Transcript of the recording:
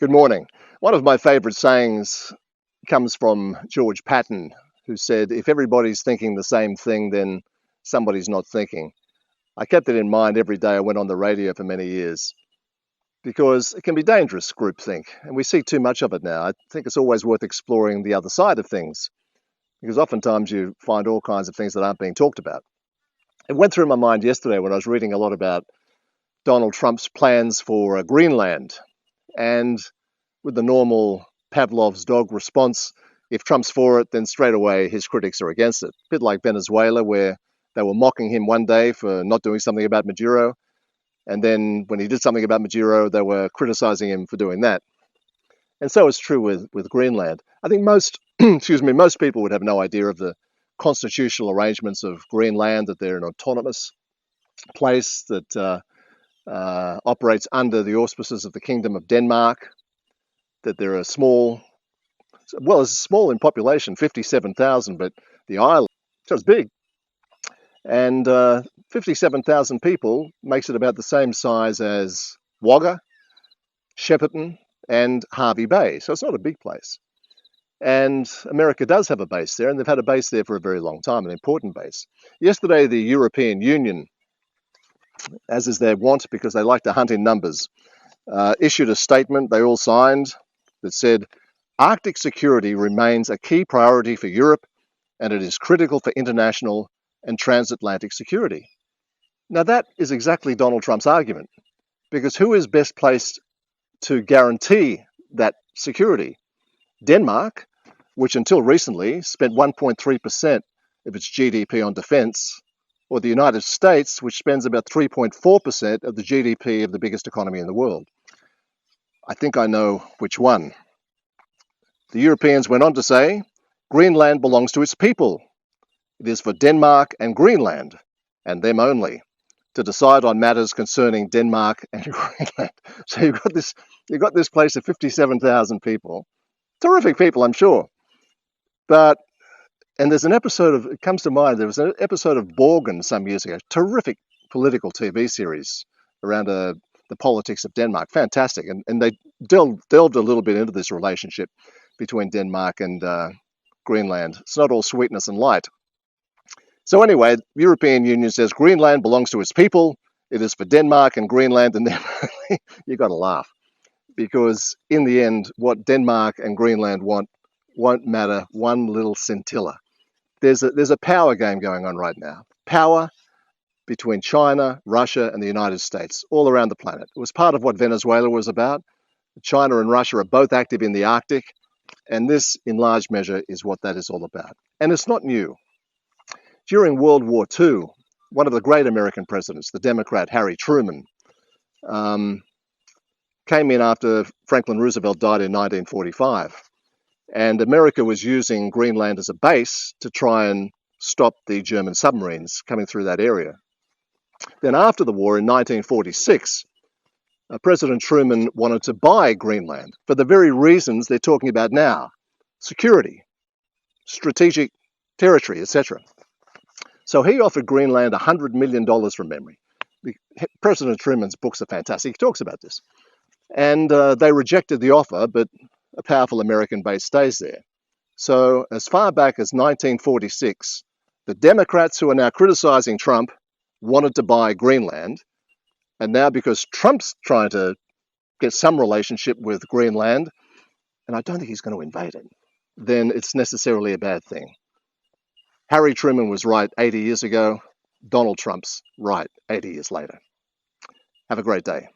Good morning. One of my favourite sayings comes from George Patton, who said, if everybody's thinking the same thing, then somebody's not thinking. I kept it in mind every day I went on the radio for many years because it can be dangerous, groupthink, and we see too much of it now. I think it's always worth exploring the other side of things because oftentimes you find all kinds of things that aren't being talked about. It went through my mind yesterday when I was reading a lot about Donald Trump's plans for Greenland. And with the normal Pavlov's dog response, if Trump's for it, then straight away his critics are against it. A bit like Venezuela, where they were mocking him one day for not doing something about Maduro. And then when he did something about Maduro, they were criticizing him for doing that. And so it's true with Greenland. I think most, most people would have no idea of the constitutional arrangements of Greenland, that they're an autonomous place that operates under the auspices of the Kingdom of Denmark, that they're it's small in population, 57,000, but the island, so it's big. And 57,000 people makes it about the same size as Wagga, Shepparton, and Hervey Bay. So it's not a big place. And America does have a base there, and they've had a base there for a very long time, an important base. Yesterday, the European Union, as is their wont because they like to hunt in numbers, issued a statement they all signed that said, Arctic security remains a key priority for Europe, and it is critical for international and transatlantic security. Now that is exactly Donald Trump's argument, because who is best placed to guarantee that security? Denmark, which until recently spent 1.3% of its GDP on defense, or the United States, which spends about 3.4% of the GDP of the biggest economy in the world. I think I know which one. The Europeans went on to say, Greenland belongs to its people. It is for Denmark and Greenland, and them only, to decide on matters concerning Denmark and Greenland. So you've got this place of 57,000 people. Terrific people, I'm sure. And there's an episode of, it comes to mind, there was an episode of Borgen some years ago, terrific political TV series around the politics of Denmark, fantastic. And they delved a little bit into this relationship between Denmark and Greenland. It's not all sweetness and light. So anyway, the European Union says Greenland belongs to its people. It is for Denmark and Greenland, and then you've got to laugh. Because in the end, what Denmark and Greenland want won't matter one little scintilla. There's a power game going on right now. Power between China, Russia, and the United States all around the planet. It was part of what Venezuela was about. China and Russia are both active in the Arctic, and this, in large measure, is what that is all about. And it's not new. During World War II, one of the great American presidents, the Democrat Harry Truman, came in after Franklin Roosevelt died in 1945. And America was using Greenland as a base to try and stop the German submarines coming through that area. Then after the war in 1946, President Truman wanted to buy Greenland for the very reasons they're talking about now: security, strategic territory, etc. So he offered Greenland $100 million from memory. President Truman's books are fantastic. He talks about this. And they rejected the offer, but a powerful American base stays there. So as far back as 1946, the Democrats who are now criticizing Trump wanted to buy Greenland. And now because Trump's trying to get some relationship with Greenland, and I don't think he's going to invade it, then it's necessarily a bad thing. Harry Truman was right 80 years ago. Donald Trump's right 80 years later. Have a great day.